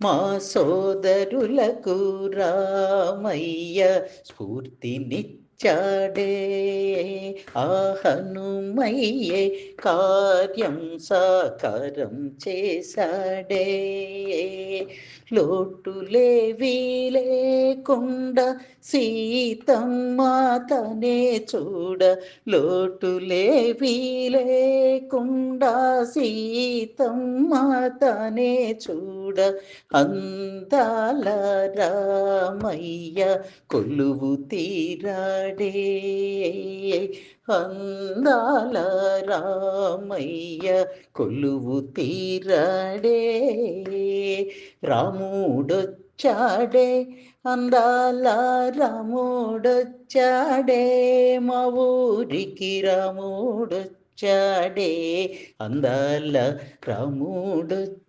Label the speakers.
Speaker 1: మా సోదరులకు రామయ్య స్ఫూర్తినిచ్చాడే. ఆ హనుమయ్యే కార్యం సాకారం చేశాడే. లోటులేవీ లేకుండా సీతమ్మ తనే చూడ, లోటులేవీ లేకుండా సీతమ్మ తనే చూడ, అందాల రామయ్య కొలువు తీరాడే. అందాల రామయ్య కొలువు తీరాడే. రాముడొచ్చాడే, అందాల రాముడొచ్చాడే, మా ఊరికి రాముడొచ్చాడే, అందాల రాముడొచ్చాడే.